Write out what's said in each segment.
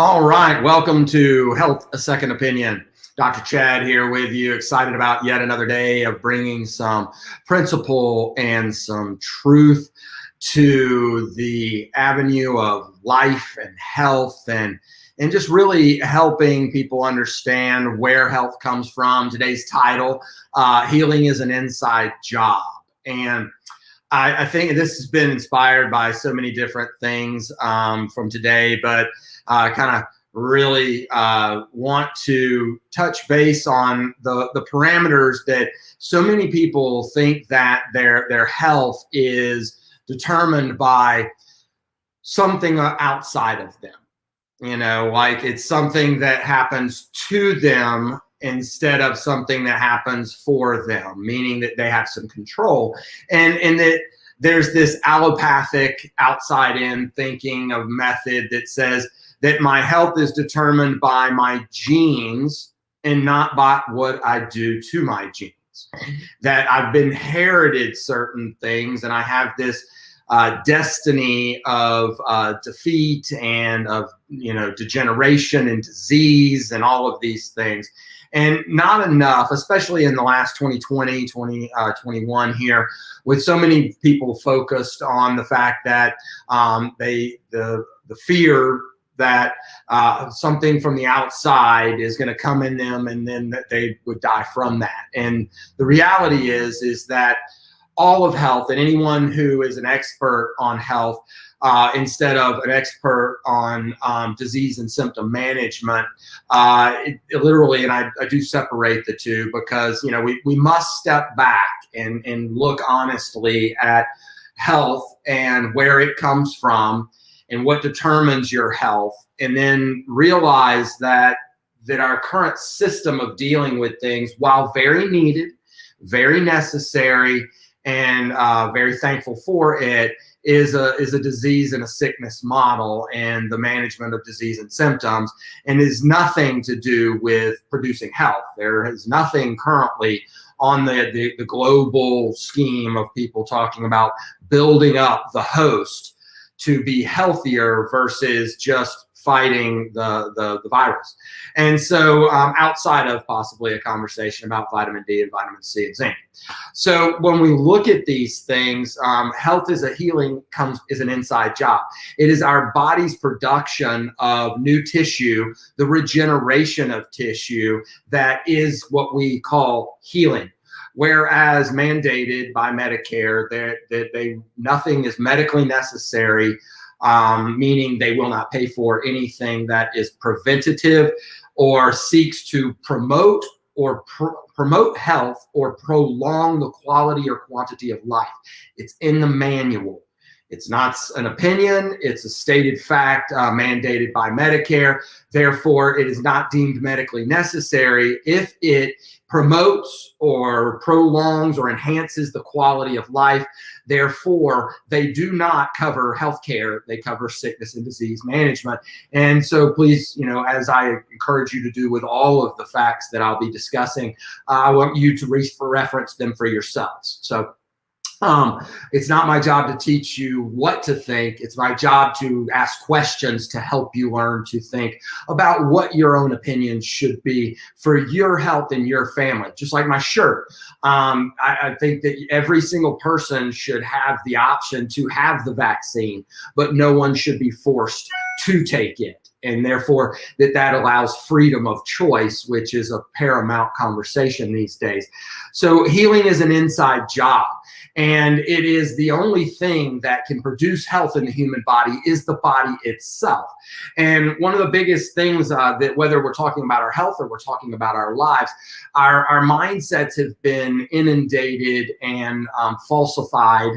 All right, welcome to Health A Second Opinion. Dr. Chad here with you, excited about yet another day of bringing some principle and some truth to the avenue of life and health and just really helping people understand where health comes from. Today's title, Healing is an Inside Job. And I think this has been inspired by so many different things from today, but kind of really want to touch base on the parameters that so many people think that their health is determined by something outside of them. You know, like it's something that happens to them instead of something that happens for them, meaning that they have some control. And that there's this allopathic outside-in thinking of method that says that my health is determined by my genes and not by what I do to my genes. That I've inherited certain things and I have this destiny of defeat and of degeneration and disease and all of these things. And not enough, especially in the last 2020, 2021 here, with so many people focused on the fact that the fear that something from the outside is going to come in them and then that they would die from that. And the reality is that all of health and anyone who is an expert on health instead of an expert on disease and symptom management, it literally, and I do separate the two because, we must step back and look honestly at health and where it comes from and what determines your health, and then realize that our current system of dealing with things, while very needed, very necessary, and very thankful for it, is a disease and a sickness model and the management of disease and symptoms, and is nothing to do with producing health. There is nothing currently on the global scheme of people talking about building up the host to be healthier versus just fighting the virus. And so outside of possibly a conversation about vitamin D and vitamin C and zinc. So when we look at these things, health is an inside job. It is our body's production of new tissue, the regeneration of tissue, that is what we call healing. Whereas mandated by Medicare, that nothing is medically necessary, meaning they will not pay for anything that is preventative or seeks to promote health or prolong the quality or quantity of life. It's in the manual. It's not an opinion. It's a stated fact mandated by Medicare. Therefore, it is not deemed medically necessary if it promotes or prolongs or enhances the quality of life. Therefore, they do not cover healthcare. They cover sickness and disease management. And so please, as I encourage you to do with all of the facts that I'll be discussing, I want you to reference them for yourselves. So it's not my job to teach you what to think. It's my job to ask questions to help you learn to think about what your own opinion should be for your health and your family. Just like my shirt. I think that every single person should have the option to have the vaccine, but no one should be forced to take it. And therefore, that allows freedom of choice, which is a paramount conversation these days. So healing is an inside job. And it is the only thing that can produce health in the human body is the body itself. And one of the biggest things that whether we're talking about our health or we're talking about our lives, our mindsets have been inundated and falsified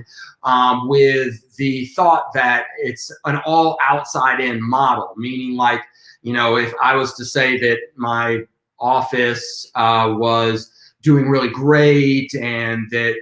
with the thought that it's an all outside in model, meaning like, if I was to say that my office was doing really great and that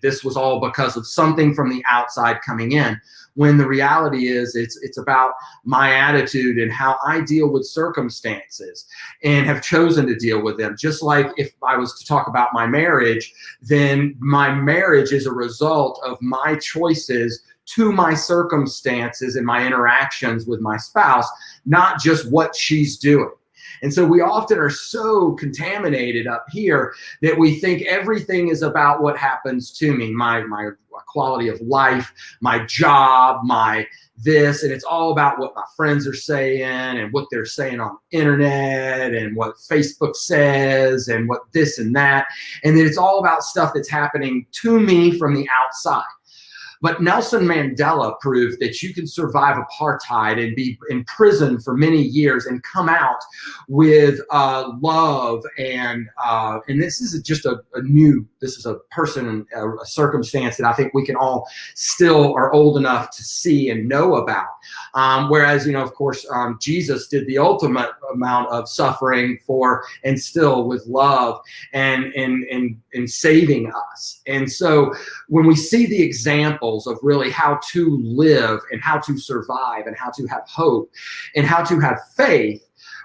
this was all because of something from the outside coming in, when the reality is it's about my attitude and how I deal with circumstances and have chosen to deal with them. Just like if I was to talk about my marriage, then my marriage is a result of my choices to my circumstances and my interactions with my spouse, not just what she's doing. And so we often are so contaminated up here that we think everything is about what happens to me, my quality of life, my job, my this, and it's all about what my friends are saying and what they're saying on the internet and what Facebook says and what this and that. And then it's all about stuff that's happening to me from the outside. But Nelson Mandela proved that you can survive apartheid and be in prison for many years and come out with love and this is just this is a person, a circumstance that I think we can all still are old enough to see and know about. Whereas, of course, Jesus did the ultimate amount of suffering for and still with love and saving us. And so when we see the example of really how to live and how to survive and how to have hope and how to have faith,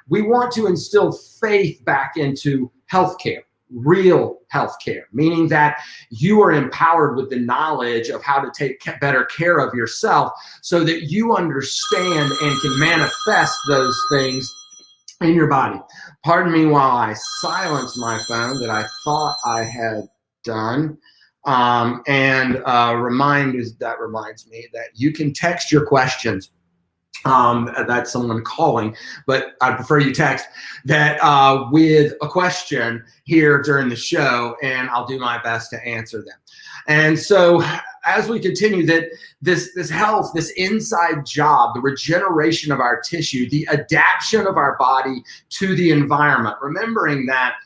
we want to instill faith back into healthcare, real healthcare, meaning that you are empowered with the knowledge of how to take better care of yourself so that you understand and can manifest those things in your body. Pardon me while I silence my phone that I thought I had done. That reminds me that you can text your questions. That's someone calling, but I prefer you text that with a question here during the show, and I'll do my best to answer them. And so as we continue that this health, this inside job, the regeneration of our tissue, the adaptation of our body to the environment, remembering that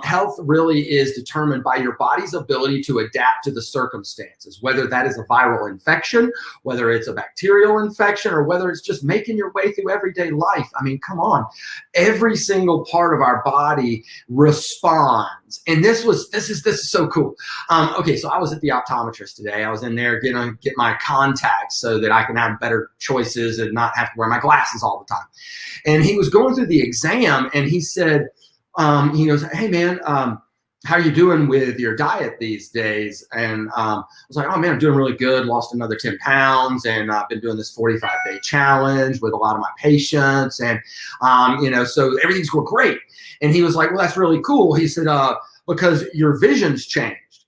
health really is determined by your body's ability to adapt to the circumstances, whether that is a viral infection, whether it's a bacterial infection, or whether it's just making your way through everyday life. I mean, come on. Every single part of our body responds. And this is so cool. Okay, so I was at the optometrist today. I was in there get my contacts so that I can have better choices and not have to wear my glasses all the time. And he was going through the exam and he said, he goes, "Hey man, how are you doing with your diet these days?" And I was like, "Oh man, I'm doing really good. Lost another 10 pounds, and I've been doing this 45-day challenge with a lot of my patients, and so everything's going great." And he was like, "Well, that's really cool." He said, "Because your vision's changed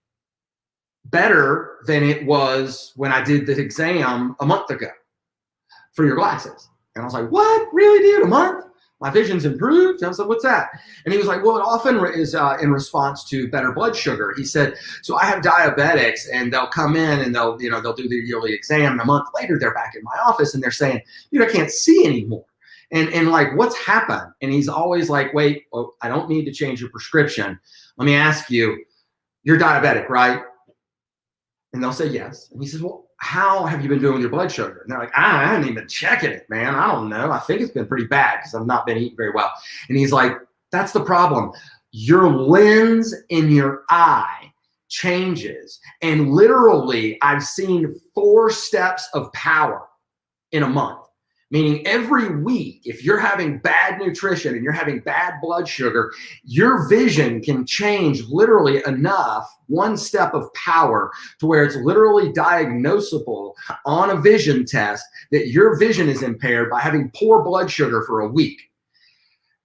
better than it was when I did the exam a month ago for your glasses." And I was like, "What? Really, dude? A month? My vision's improved?" And I was like, "What's that?" And he was like, "Well, it often is in response to better blood sugar." He said, "So I have diabetics and they'll come in and they'll do their yearly exam, and a month later they're back in my office and they're saying, 'Dude, I can't see anymore.' And like, what's happened?" And he's always like, "Wait, I don't need to change your prescription. Let me ask you, you're diabetic, right?" And they'll say yes. And he says, "Well, how have you been doing with your blood sugar?" And they're like, "I haven't even been checking it, man. I don't know. I think it's been pretty bad because I've not been eating very well." And he's like, "That's the problem. Your lens in your eye changes." And literally, I've seen 4 steps of power in a month. Meaning every week, if you're having bad nutrition and you're having bad blood sugar, your vision can change literally enough, 1 step of power, to where it's literally diagnosable on a vision test that your vision is impaired by having poor blood sugar for a week.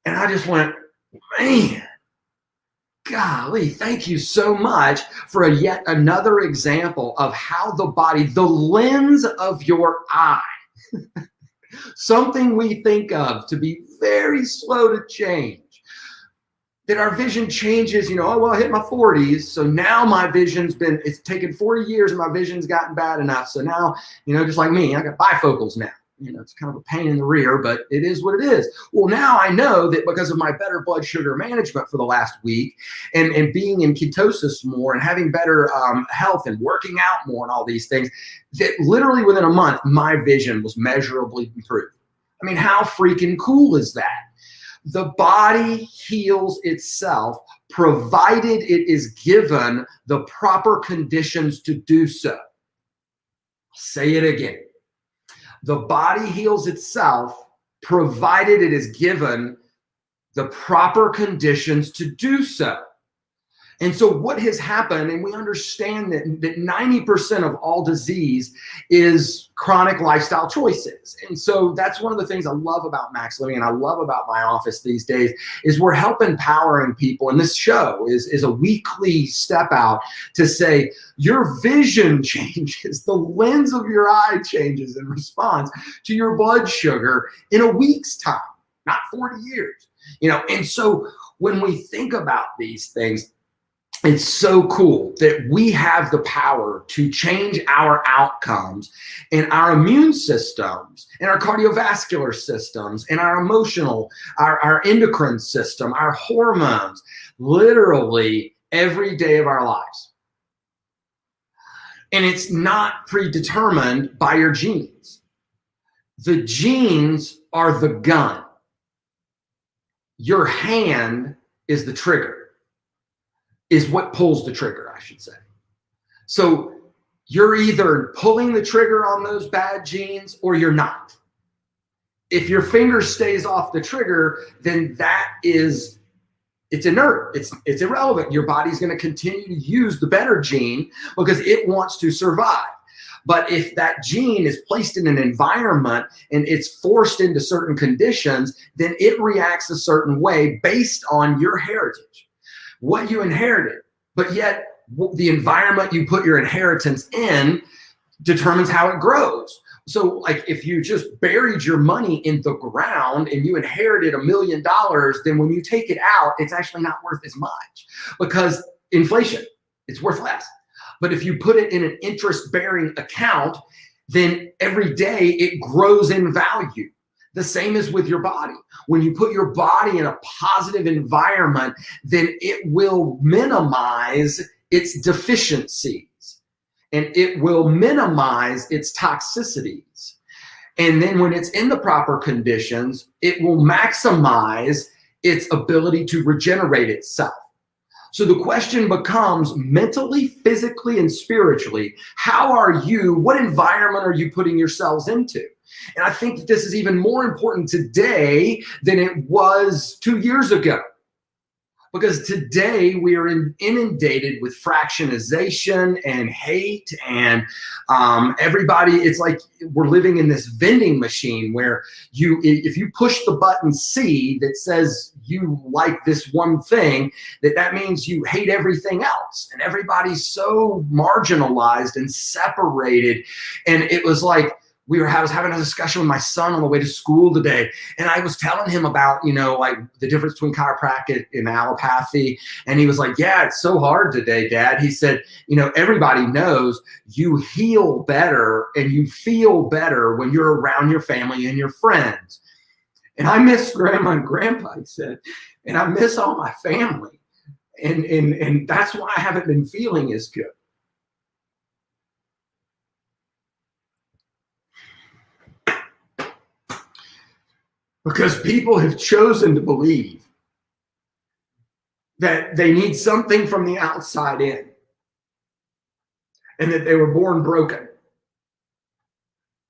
And I just went, man, golly, thank you so much for yet another example of how the body, the lens of your eye, something we think of to be very slow to change, that our vision changes, "Oh, well, I hit my 40s, so now my it's taken 40 years and my vision's gotten bad enough. So now, just like me, I got bifocals now. It's kind of a pain in the rear, but it is what it is." Well, now I know that because of my better blood sugar management for the last week and being in ketosis more and having better health and working out more and all these things, that literally within a month, my vision was measurably improved. I mean, how freaking cool is that? The body heals itself provided it is given the proper conditions to do so. I'll say it again. The body heals itself provided it is given the proper conditions to do so. And so what has happened, and we understand that 90% of all disease is chronic lifestyle choices. And so that's one of the things I love about Max Living and I love about my office these days is we're helping empowering people. And this show is a weekly step out to say your vision changes, the lens of your eye changes in response to your blood sugar in a week's time, not 40 years. And so when we think about these things, it's so cool that we have the power to change our outcomes and our immune systems and our cardiovascular systems and our emotional, our endocrine system, our hormones, literally every day of our lives. And it's not predetermined by your genes. The genes are the gun. Your hand is the trigger. Is what pulls the trigger, I should say. So you're either pulling the trigger on those bad genes or you're not. If your finger stays off the trigger, then it's inert. It's irrelevant. Your body's going to continue to use the better gene because it wants to survive. But if that gene is placed in an environment and it's forced into certain conditions, then it reacts a certain way based on your heritage. What you inherited, but yet the environment you put your inheritance in determines how it grows. So like if you just buried your money in the ground and you inherited $1 million, then when you take it out, it's actually not worth as much because inflation, it's worth less. But if you put it in an interest-bearing account, then every day it grows in value. The same as with your body. When you put your body in a positive environment, then it will minimize its deficiencies and it will minimize its toxicities. And then when it's in the proper conditions, it will maximize its ability to regenerate itself. So the question becomes mentally, physically, and spiritually, what environment are you putting yourselves into? And I think that this is even more important today than it was 2 years ago. Because today we are inundated with fractionization and hate and everybody, it's like we're living in this vending machine where if you push the button C that says you like this one thing, that means you hate everything else. And everybody's so marginalized and separated. And it was like, I was having a discussion with my son on the way to school today, and I was telling him about, like the difference between chiropractic and allopathy. And he was like, yeah, it's so hard today, Dad. He said, everybody knows you heal better and you feel better when you're around your family and your friends. And I miss Grandma and Grandpa, he said, and I miss all my family. And that's why I haven't been feeling as good. Because people have chosen to believe that they need something from the outside in and that they were born broken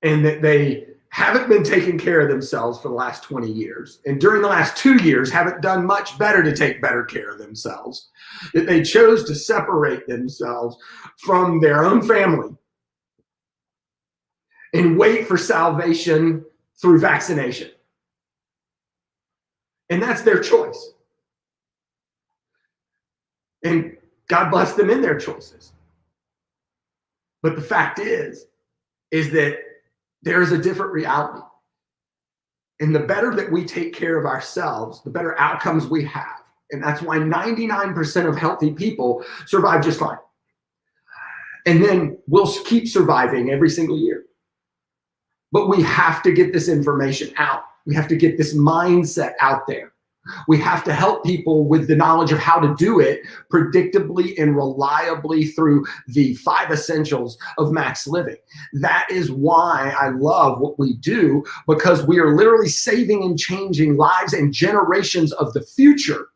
and that they haven't been taking care of themselves for the last 20 years. And during the last 2 years, haven't done much better to take better care of themselves. That they chose to separate themselves from their own family and wait for salvation through vaccination. And that's their choice. And God bless them in their choices. But the fact is that there is a different reality. And the better that we take care of ourselves, the better outcomes we have. And that's why 99% of healthy people survive just fine. And then we'll keep surviving every single year. But we have to get this information out. We have to get this mindset out there. We have to help people with the knowledge of how to do it predictably and reliably through the 5 essentials of Max Living. That is why I love what we do, because we are literally saving and changing lives and generations of the future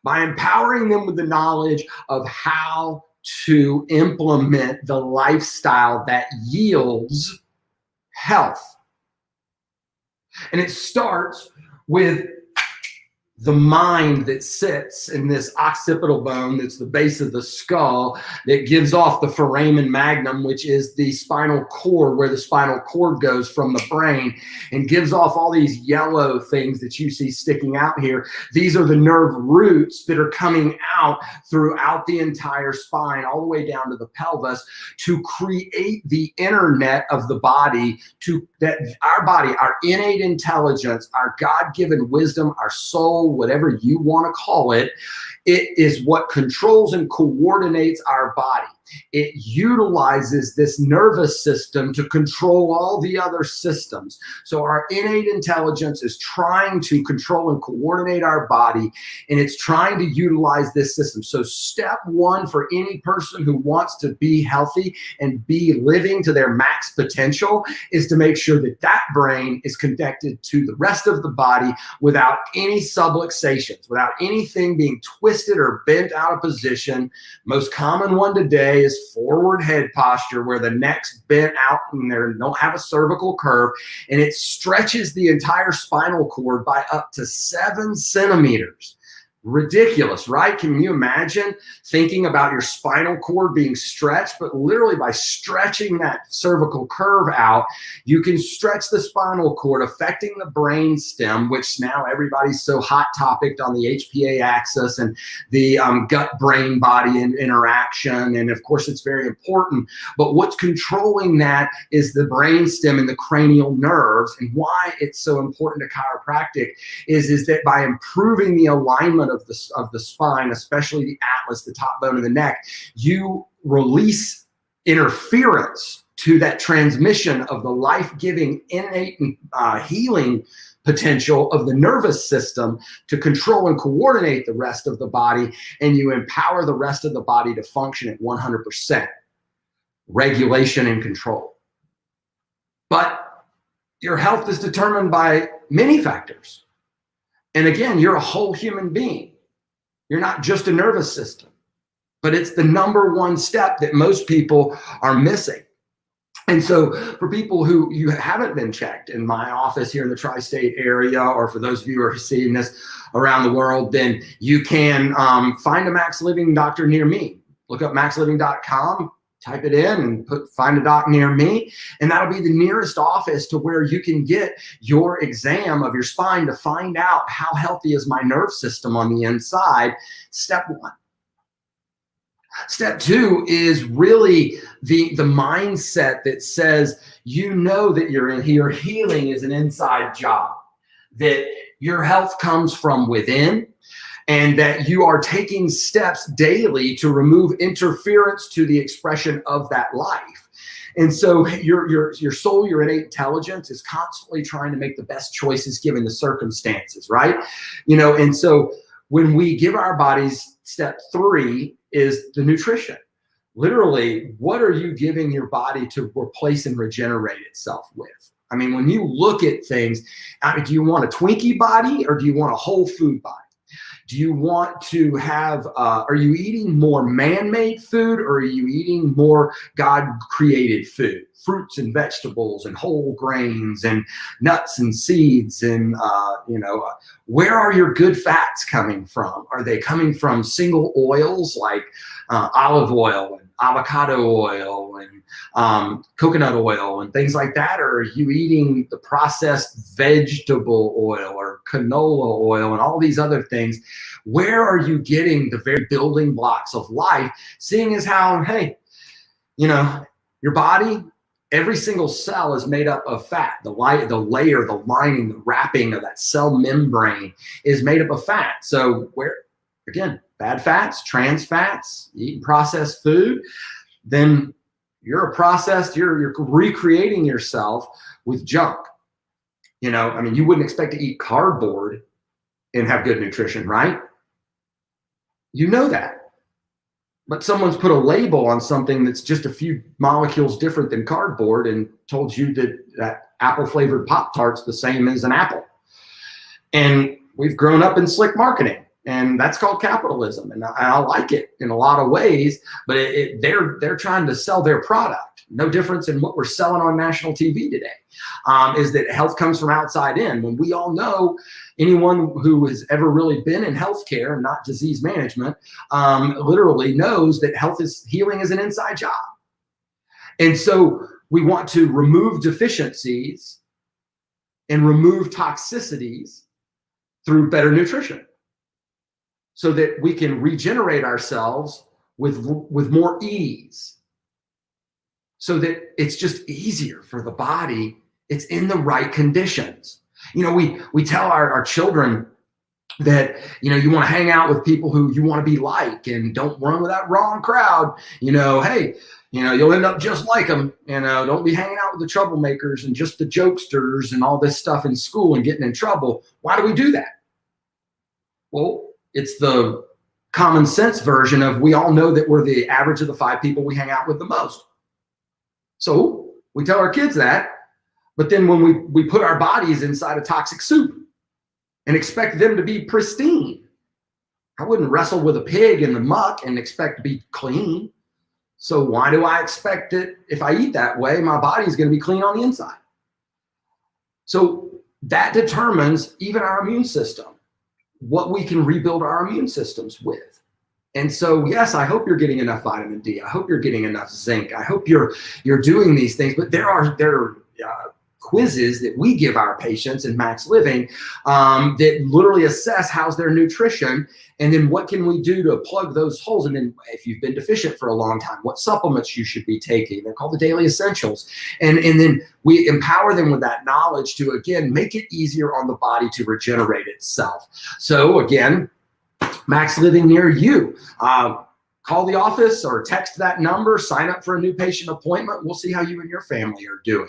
by empowering them with the knowledge of how to implement the lifestyle that yields health. And it starts with the mind that sits in this occipital bone, that's the base of the skull, that gives off the foramen magnum, which is the spinal cord, where the spinal cord goes from the brain, and gives off all these yellow things that you see sticking out here. These are the nerve roots that are coming out throughout the entire spine, all the way down to the pelvis, to create the internet of the body, to that our body, our innate intelligence, our God-given wisdom, our soul, whatever you want to call it, it is what controls and coordinates our body. It utilizes this nervous system to control all the other systems. So our innate intelligence is trying to control and coordinate our body, and it's trying to utilize this system. So step one for any person who wants to be healthy and be living to their max potential is to make sure that that brain is connected to the rest of the body without any subluxations, without anything being twisted or bent out of position. Most common one today is forward head posture, where the neck's bent out and they don't have a cervical curve, and it stretches the entire spinal cord by up to 7 centimeters. Ridiculous, right? Can you imagine thinking about your spinal cord being stretched? But literally by stretching that cervical curve out, you can stretch the spinal cord, affecting the brain stem, which now everybody's so hot topicked on the HPA axis and the gut-brain body interaction. And of course, it's very important. But what's controlling that is the brain stem and the cranial nerves. And why it's so important to chiropractic is that by improving the alignment of the spine, especially the atlas, the top bone of the neck, you release interference to that transmission of the life-giving, innate healing potential of the nervous system to control and coordinate the rest of the body, and you empower the rest of the body to function at 100%. Regulation and control. But your health is determined by many factors. And again, you're a whole human being. You're not just a nervous system, but it's the number one step that most people are missing. And so for people who you haven't been checked in my office here in the tri-state area, or for those of you who are seeing this around the world, then you can find a Max Living doctor near me. Look up maxliving.com. Type it in and find a doc near me, and that'll be the nearest office to where you can get your exam of your spine to find out how healthy is my nerve system on the inside. Step one. Step two is really the mindset that says, you know, that your healing is an inside job, that your health comes from within, and that you are taking steps daily to remove interference to the expression of that life. And so your soul, your innate intelligence is constantly trying to make the best choices given the circumstances, right? You know, and so when we give our bodies, step three is the nutrition. Literally, what are you giving your body to replace and regenerate itself with? I mean, when you look at things, do you want a Twinkie body or do you want a whole food body? Do you want to have, are you eating more man-made food, or are you eating more God-created food? Fruits and vegetables and whole grains and nuts and seeds, and, where are your good fats coming from? Are they coming from single oils like olive oil and avocado oil and coconut oil and things like that? Or are you eating the processed vegetable oil or canola oil and all these other things? Where are you getting the very building blocks of life, seeing as how, hey, your body, every single cell is made up of fat. The layer, the lining, the wrapping of that cell membrane is made up of fat. So where, again, bad fats, trans fats, eating processed food, then you're you're recreating yourself with junk. You wouldn't expect to eat cardboard and have good nutrition, right? You know that. But someone's put a label on something that's just a few molecules different than cardboard and told you that apple-flavored Pop-Tart's the same as an apple. And we've grown up in slick marketing, and that's called capitalism. And I like it in a lot of ways, but they're trying to sell their product. No difference in what we're selling on national TV today, is that health comes from outside in. When we all know, anyone who has ever really been in healthcare and not disease management, literally knows that healing is an inside job. And so we want to remove deficiencies and remove toxicities through better nutrition so that we can regenerate ourselves with more ease, so that it's just easier for the body. It's in the right conditions. We tell our children that, you want to hang out with people who you want to be like, and don't run with that wrong crowd. Hey, you'll end up just like them. Don't be hanging out with the troublemakers and just the jokesters and all this stuff in school and getting in trouble. Why do we do that? Well, it's the common sense version of, we all know that we're the average of the 5 people we hang out with the most. So we tell our kids that, but then when we put our bodies inside a toxic soup and expect them to be pristine, I wouldn't wrestle with a pig in the muck and expect to be clean. So why do I expect that if I eat that way, my body's going to be clean on the inside? So that determines even our immune system, what we can rebuild our immune systems with. And so, yes, I hope you're getting enough vitamin D. I hope you're getting enough zinc. I hope you're doing these things. But there are quizzes that we give our patients in Max Living that literally assess how's their nutrition, and then what can we do to plug those holes. And then if you've been deficient for a long time, what supplements you should be taking. They're called the daily essentials. And then we empower them with that knowledge to, again, make it easier on the body to regenerate itself. So again, Max Living near you. Call the office or text that number, sign up for a new patient appointment. We'll see how you and your family are doing.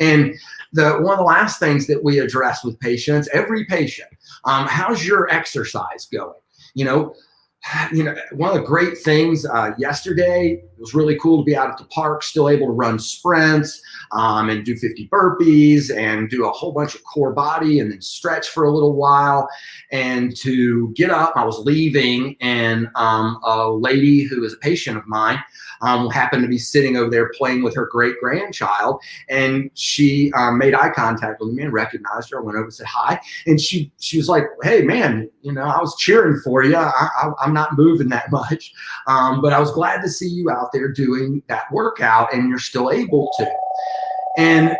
And one of the last things that we address with patients, every patient, how's your exercise going? One of the great things yesterday, it was really cool to be out at the park, still able to run sprints and do 50 burpees and do a whole bunch of core body and then stretch for a little while. And to get up, I was leaving, and a lady who is a patient of mine happened to be sitting over there playing with her great grandchild, and she made eye contact with me and recognized her. I went over and said hi, and she was like, "Hey man, I was cheering for you. I'm not moving that much, but I was glad to see you out there doing that workout, and you're still able to." And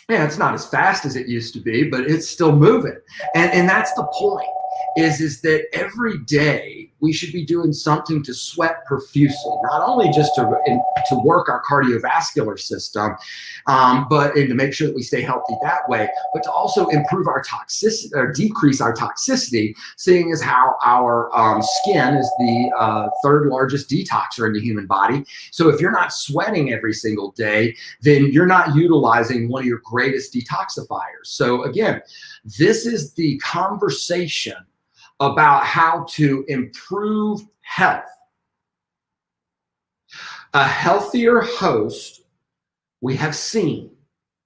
it's not as fast as it used to be, but it's still moving. And that's the point, is that every day we should be doing something to sweat profusely, not only just to work our cardiovascular system, but to make sure that we stay healthy that way, but to also improve our toxicity or decrease our toxicity, seeing as how our skin is the 3rd largest detoxer in the human body. So if you're not sweating every single day, then you're not utilizing one of your greatest detoxifiers. So again, this is the conversation about how to improve health. A healthier host we have seen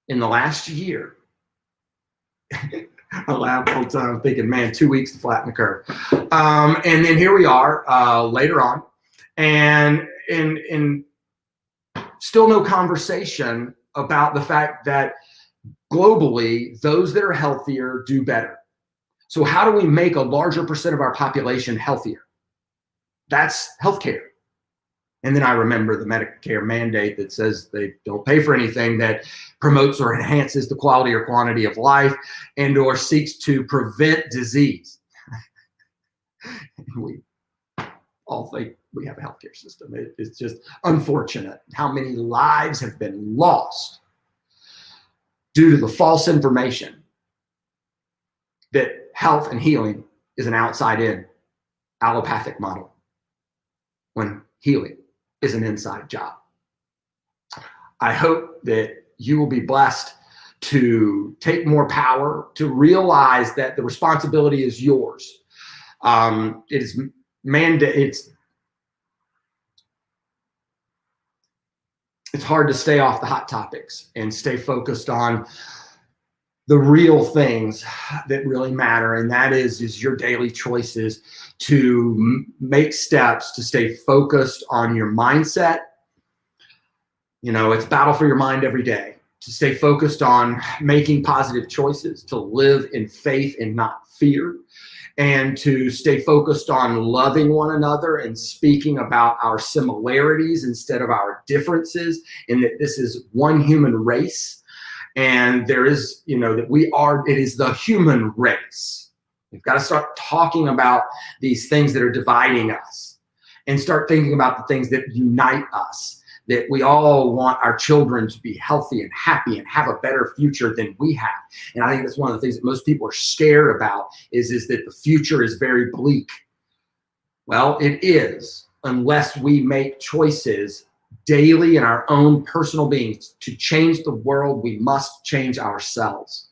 in the last year. I laugh all the time thinking, man, 2 weeks to flatten the curve. And then here we are later on, and still no conversation about the fact that globally, those that are healthier do better. So how do we make a larger percent of our population healthier? That's healthcare. And then I remember the Medicare mandate that says they don't pay for anything that promotes or enhances the quality or quantity of life and or seeks to prevent disease. We all think we have a healthcare system. It's just unfortunate how many lives have been lost due to the false information that health and healing is an outside-in allopathic model, when healing is an inside job. I hope that you will be blessed to take more power, to realize that the responsibility is yours. It's hard to stay off the hot topics and stay focused on the real things that really matter, and that is your daily choices to make steps to stay focused on your mindset, It's a battle for your mind every day to stay focused on making positive choices, to live in faith and not fear, and to stay focused on loving one another and speaking about our similarities instead of our differences, and that this is one human race. And there is, that it is the human race. We've got to start talking about these things that are dividing us and start thinking about the things that unite us. That we all want our children to be healthy and happy and have a better future than we have. And I think that's one of the things that most people are scared about is that the future is very bleak. Well, it is, unless we make choices daily in our own personal beings. To change the world, we must change ourselves.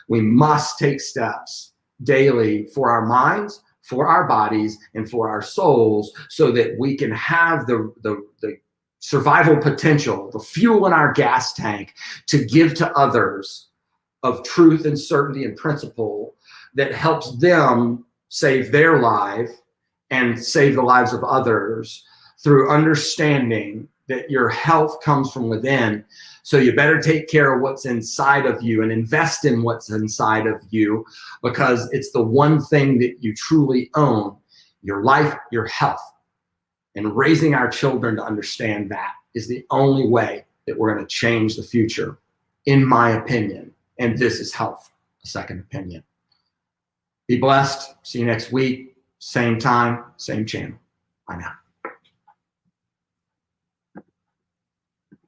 We must take steps daily for our minds, for our bodies, and for our souls, so that we can have the survival potential, the fuel in our gas tank to give to others of truth and certainty and principle that helps them save their life and save the lives of others through understanding that your health comes from within. So you better take care of what's inside of you and invest in what's inside of you, because it's the one thing that you truly own: your life, your health. And raising our children to understand that is the only way that we're going to change the future, in my opinion. And this is Health, a Second Opinion. Be blessed. See you next week. Same time, same channel. Bye now.